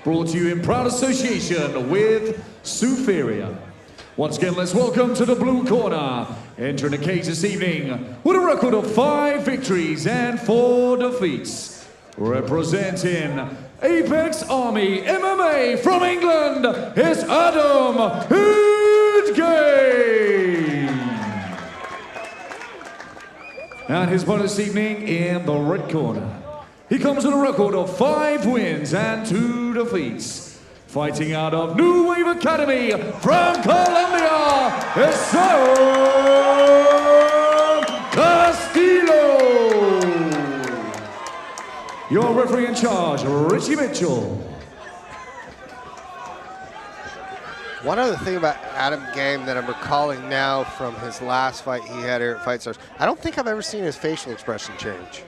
brought to you in proud association with 𝗙𝗛𝗏. Once again, let's welcome to the blue corner, entering the cage this evening with a record of 5 victories and 4 defeats. Representing Apex Army MMA from England, it's 𝗙𝗛𝗚𝗛𝗧𝗦𝗛𝗜. And his opponent this evening in the red corner. He comes with a record of 5 wins and 2 defeats. Fighting out of New Wave Academy from Colombia, it's Castillo. Your referee in charge, Richie Mitchell. One other thing about Adam Game that I'm recalling now from his last fight he had here at Fight Stars, I don't think I've ever seen his facial expression change.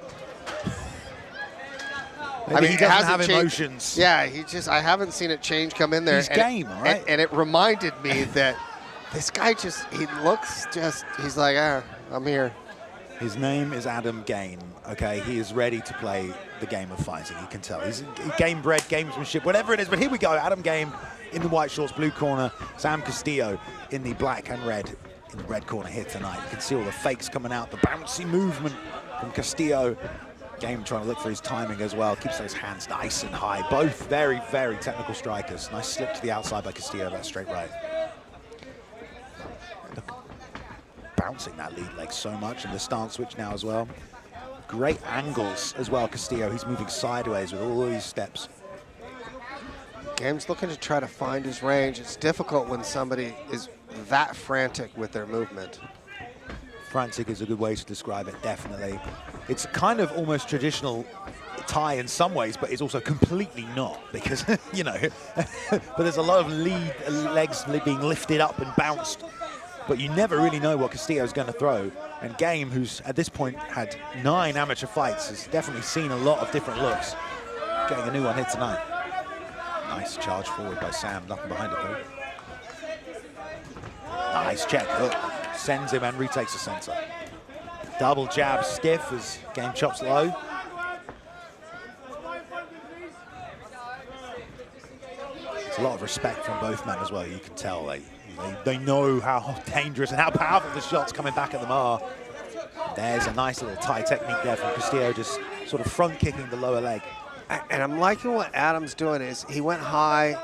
Maybe he doesn't have emotions. Yeah, I haven't seen it change come in there. He's game, all right? And it reminded me that this guy he's like, I'm here. His name is Adam Game, okay? He is ready to play the game of fighting, you can tell. He's game-bred, gamesmanship, whatever it is. But here we go, Adam Game in the white shorts, blue corner, Sam Castillo in the black and red, in the red corner here tonight. You can see all the fakes coming out, the bouncy movement from Castillo. Game trying to look for his timing as well, keeps those hands nice and high. Both very, very technical strikers. Nice slip to the outside by Castillo, that straight right. Look, bouncing that lead leg so much, and the stance switch now as well. Great angles as well, Castillo. He's moving sideways with all these steps. Game's looking to try to find his range. It's difficult when somebody is that frantic with their movement. Frantic is a good way to describe it, definitely. It's kind of almost traditional Thai in some ways, but it's also completely not, because, you know, but there's a lot of legs being lifted up and bounced, but you never really know what Castillo is going to throw. And Game, who's at this point had 9 amateur fights, has definitely seen a lot of different looks. Getting a new one here tonight. Nice charge forward by Sam, nothing behind it though. Nice check hook. Sends him and retakes the center. Double jab stiff as Game chops low. It's a lot of respect from both men as well, you can tell. They know how dangerous and how powerful the shots coming back at them are. There's a nice little Thai technique there from Castillo, just sort of front kicking the lower leg. And I'm liking what Adam's doing is he went high,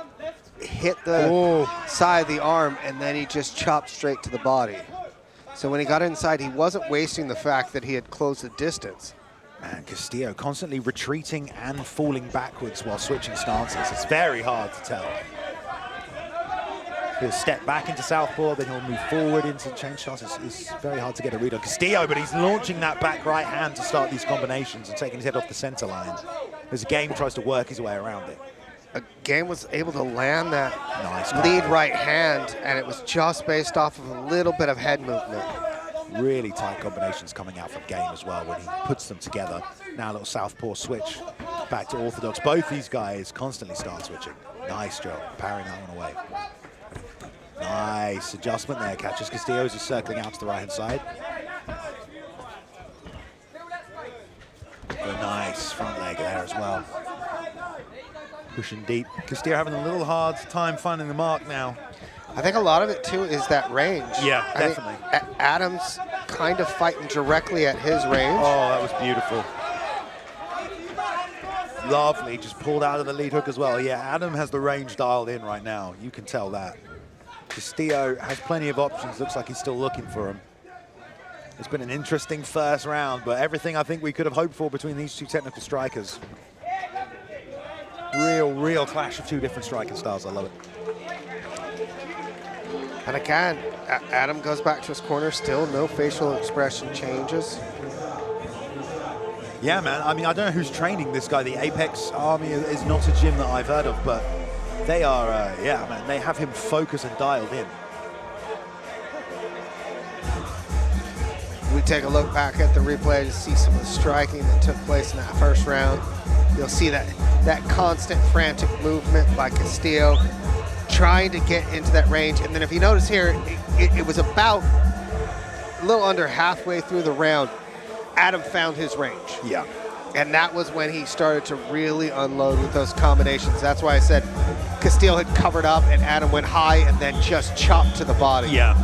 hit the side of the arm, and then he just chopped straight to the body. So when he got inside, he wasn't wasting the fact that he had closed the distance. Man, Castillo constantly retreating and falling backwards while switching stances. It's very hard to tell. He'll step back into southpaw, then he'll move forward into change stances. It's very hard to get a read on Castillo, but he's launching that back right hand to start these combinations and taking his head off the center line as Game tries to work his way around it. Game was able to land that lead right hand, and it was just based off of a little bit of head movement. Really tight combinations coming out from Game as well when he puts them together. Now a little southpaw switch back to orthodox. Both these guys constantly start switching. Nice job, parrying that one away. Nice adjustment there, catches Castillo as he's circling out to the right-hand side. A nice front leg there as well. Pushing deep. Castillo having a little hard time finding the mark now. I think a lot of it, too, is that range. Yeah, definitely. Adam's kind of fighting directly at his range. Oh, that was beautiful. Lovely, just pulled out of the lead hook as well. Yeah, Adam has the range dialed in right now. You can tell that. Castillo has plenty of options. Looks like he's still looking for him. It's been an interesting first round, but everything I think we could have hoped for between these two technical strikers. Real clash of 2 different striking styles. I love it. And again, Adam goes back to his corner. Still no facial expression changes. Yeah, man. I mean, I don't know who's training this guy. The Apex Army is not a gym that I've heard of, but they are, yeah, man. They have him focused and dialed in. We take a look back at the replay to see some of the striking that took place in that first round. You'll see that constant frantic movement by Castillo, trying to get into that range. And then if you notice here, it was about a little under halfway through the round, Adam found his range. Yeah. And that was when he started to really unload with those combinations. That's why I said Castillo had covered up and Adam went high and then just chopped to the body. Yeah.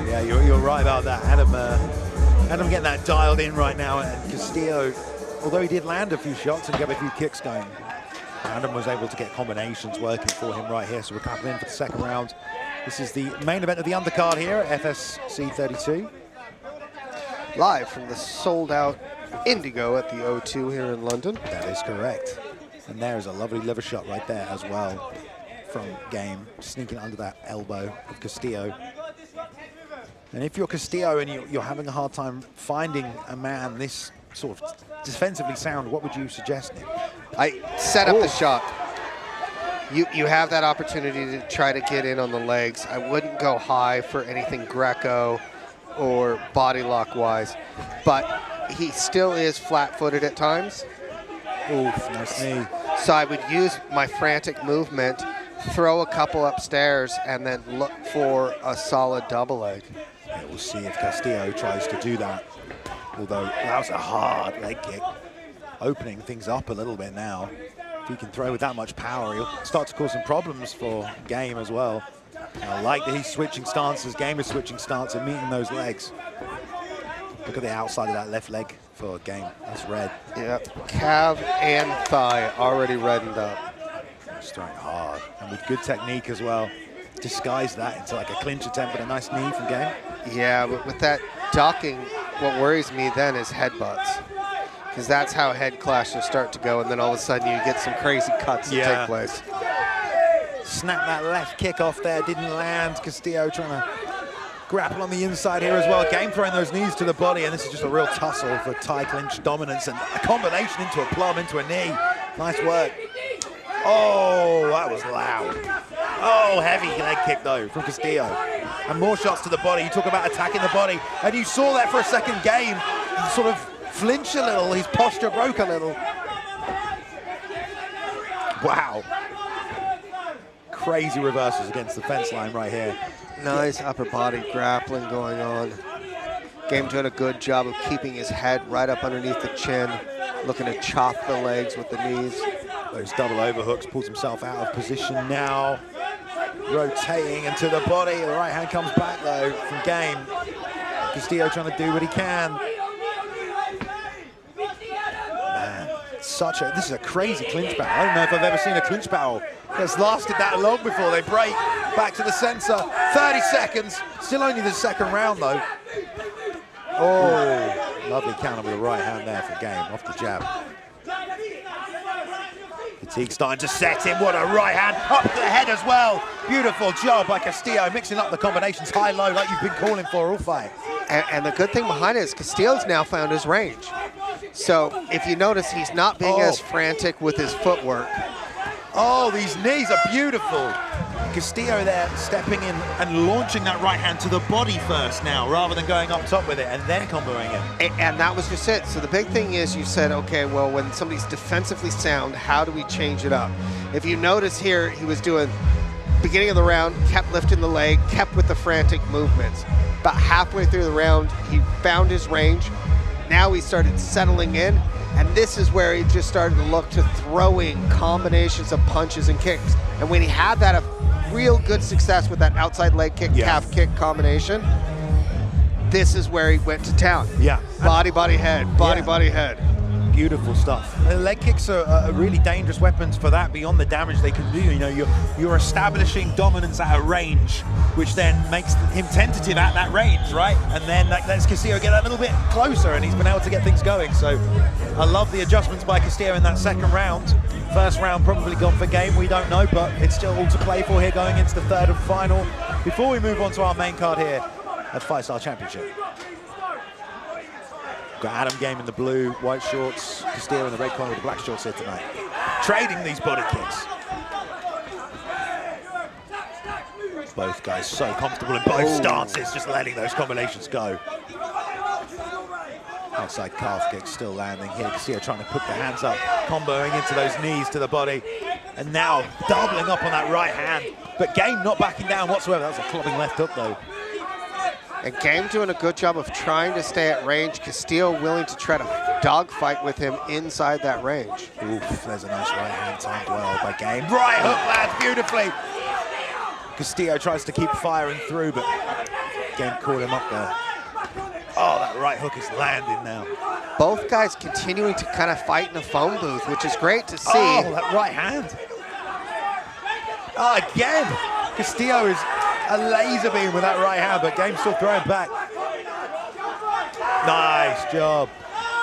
Yeah, you're right about that. Adam getting that dialed in right now, and Castillo, although he did land a few shots and get a few kicks going, Adam was able to get combinations working for him right here. So we're coming in for the second round. This is the main event of the undercard here at FSC32. Live from the sold-out Indigo at the O2 here in London. That is correct. And there's a lovely liver shot right there as well from Game, sneaking under that elbow of Castillo. And if you're Castillo and you're having a hard time finding a man this sort of defensively sound, what would you suggest, Nick? I set up the shot. You have that opportunity to try to get in on the legs. I wouldn't go high for anything Greco or body lock wise, but he still is flat-footed at times. Oof, nice knee. So I would use my frantic movement, throw a couple upstairs, and then look for a solid double leg. Yeah, we'll see if Castillo tries to do that. Although that was a hard leg kick, opening things up a little bit now. If he can throw with that much power, he'll start to cause some problems for Game as well. I like that he's switching stances. Game is switching stance and meeting those legs. Look at the outside of that left leg for Game. That's red. Yep, calf and thigh already reddened up. Just throwing hard and with good technique as well. Disguise that into like a clinch attempt with a nice knee from Game. Yeah, but with that ducking, what worries me then is headbutts. Because that's how head clashes start to go, and then all of a sudden you get some crazy cuts that take place. Snap that left kick off there, didn't land. Castillo trying to grapple on the inside here as well. Game throwing those knees to the body, and this is just a real tussle for tie clinch dominance, and a combination into a plum, into a knee. Nice work. Oh, that was loud. Oh, heavy leg kick though from Castillo. And more shots to the body. You talk about attacking the body, and you saw that for a second. Game sort of flinch a little, his posture broke a little. Wow. Crazy reversals against the fence line right here. Nice upper body grappling going on. Game doing a good job of keeping his head right up underneath the chin, looking to chop the legs with the knees. Those double overhooks, pulls himself out of position now. Rotating into the body. The right hand comes back though from Game. Castillo trying to do what he can. Man, this is a crazy clinch battle. I don't know if I've ever seen a clinch battle that's lasted that long before they break. Back to the center, 30 seconds. Still only the second round though. Oh, lovely counter with the right hand there for Game, off the jab. Fatigue starting to set in. What a right hand up the head as well. Beautiful job by Castillo, mixing up the combinations high-low like you've been calling for all fight. And the good thing behind it is Castillo's now found his range. So if you notice, he's not being as frantic with his footwork. Oh, these knees are beautiful. Castillo there stepping in and launching that right hand to the body first now, rather than going up top with it and then comboing it. And that was just it. So the big thing is you said, okay, well, when somebody's defensively sound, how do we change it up? If you notice here, he was doing, beginning of the round, kept lifting the leg, kept with the frantic movements. About halfway through the round, he found his range. Now he started settling in, and this is where he just started to look to throwing combinations of punches and kicks. And when he had that real good success with that outside leg kick, calf kick combination, this is where he went to town. Yeah. Body, body, head, body, body, head. Beautiful stuff. The leg kicks are really dangerous weapons for that, beyond the damage they can do. You know, you're establishing dominance at a range, which then makes him tentative at that range, right? And then that lets Castillo get a little bit closer, and he's been able to get things going. So I love the adjustments by Castillo in that second round. First round probably gone for Game, we don't know, but it's still all to play for here going into the third and final. Before we move on to our main card here at Fight Style Championship. Got Adam Game in the blue, white shorts, Castillo in the red corner with the black shorts here tonight. Trading these body kicks. Both guys so comfortable in both stances, just letting those combinations go. Outside calf kick still landing here. Castillo trying to put the hands up, comboing into those knees to the body. And now doubling up on that right hand. But Game not backing down whatsoever. That was a clubbing left hook though. And Game doing a good job of trying to stay at range. Castillo willing to try to dogfight with him inside that range. Oof, there's a nice right hand timed well by Game. Right hook lands beautifully. Castillo tries to keep firing through, but Game caught him up there. Oh, that right hook is landing now. Both guys continuing to kind of fight in the phone booth, which is great to see. Oh, that right hand. Oh, again. Castillo is a laser beam with that right hand, but Game's still throwing back. Nice job.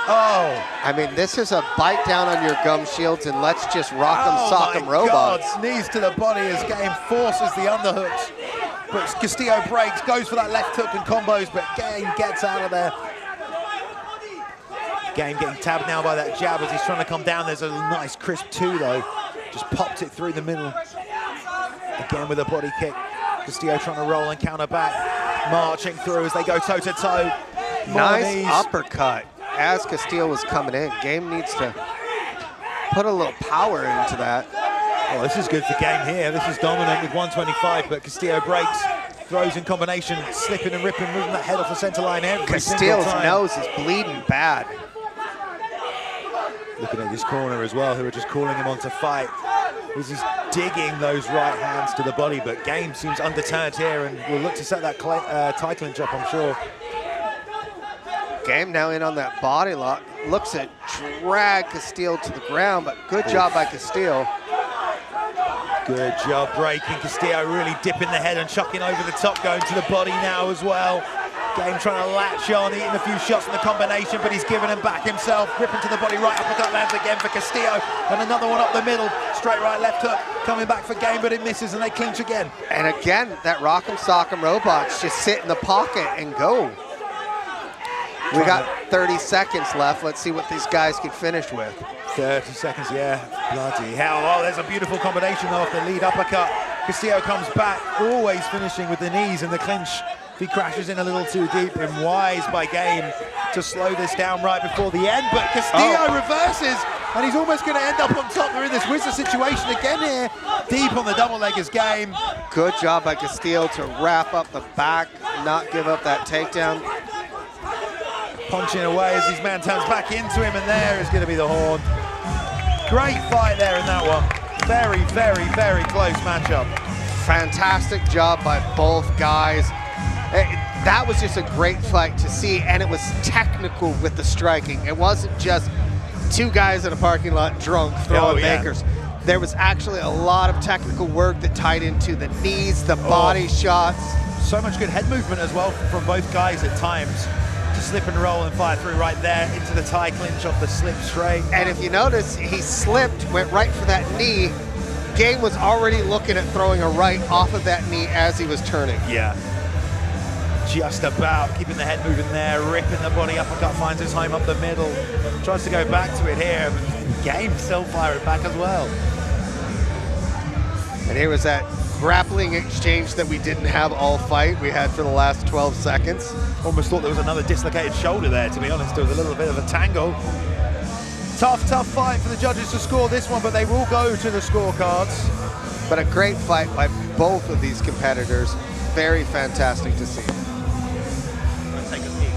Oh. I mean, this is a bite down on your gum shields and let's just rock 'em, sock 'em robots. God, knees to the body as Game forces the underhooks. But Castillo breaks, goes for that left hook and combos, but Game gets out of there. Game getting tabbed now by that jab as he's trying to come down. There's a nice crisp two though. Just popped it through the middle. Again with a body kick. Castillo trying to roll and counter back. Marching through as they go toe to toe. Nice uppercut as Castillo was coming in. Game needs to put a little power into that. Oh, this is good for Game here. This is dominant with 125, but Castillo breaks, throws in combination, slipping and ripping, moving that head off the center line every single time. Castillo's nose is bleeding bad. Looking at his corner as well, who are just calling him on to fight. He's just digging those right hands to the body, but Game seems undeterred here and will look to set that tie clinch up, I'm sure. Game now in on that body lock. Looks to drag Castillo to the ground, but good job by Castillo. Good job breaking. Castillo really dipping the head and chucking over the top, going to the body now as well. Game trying to latch on, eating a few shots in the combination, but he's giving him back himself. Ripping to the body, right uppercut lands again for Castillo. And another one up the middle. Straight right, left hook. Coming back for Game, but it misses and they clinch again. And again, that rock 'em, sock 'em robots just sit in the pocket and go. We got 30 seconds left. Let's see what these guys can finish with. 30 seconds, yeah. Bloody hell. Oh, there's a beautiful combination off the lead uppercut. Castillo comes back, always finishing with the knees in the clinch. He crashes in a little too deep, and wise by Game to slow this down right before the end. But Castillo reverses, and he's almost going to end up on top. They're in this wizard situation again here. Deep on the double leg is Game. Good job by Castillo to wrap up the back, not give up that takedown. Punching away as his man turns back into him, and there is going to be the horn. Great fight there in that one. Very, very, very close matchup. Fantastic job by both guys. That was just a great fight to see, and it was technical with the striking. It wasn't just two guys in a parking lot drunk throwing makers. There was actually a lot of technical work that tied into the knees, the body shots. So much good head movement as well from both guys at times. To slip and roll and fire through right there into the tie clinch off the slip straight. And if you notice, he slipped, went right for that knee. Game was already looking at throwing a right off of that knee as he was turning. Yeah. Just about keeping the head moving there, ripping the body uppercut, finds his home up the middle. Tries to go back to it here. Game still firing back as well. And here was that grappling exchange that we didn't have all fight. We had for the last 12 seconds. Almost thought there was another dislocated shoulder there, to be honest. There was a little bit of a tangle. Tough, tough fight for the judges to score this one, but they will go to the scorecards. But a great fight by both of these competitors. Very fantastic to see. Let's take a peek.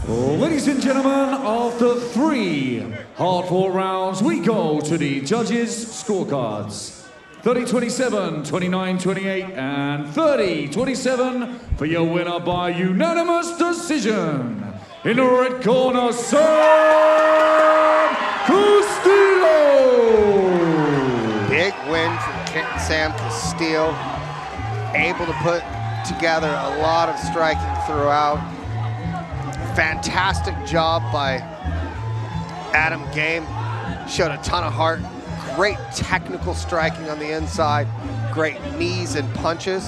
Ladies and gentlemen, after 3 hard-fought rounds, we go to the judges' scorecards. 30-27, 29-28, and 30-27 for your winner by unanimous decision. In the red corner, Sam Castillo. Big win from Sam Castillo. Able to put together a lot of striking throughout. Fantastic job by Adam Game. Showed a ton of heart. Great technical striking on the inside. Great knees and punches.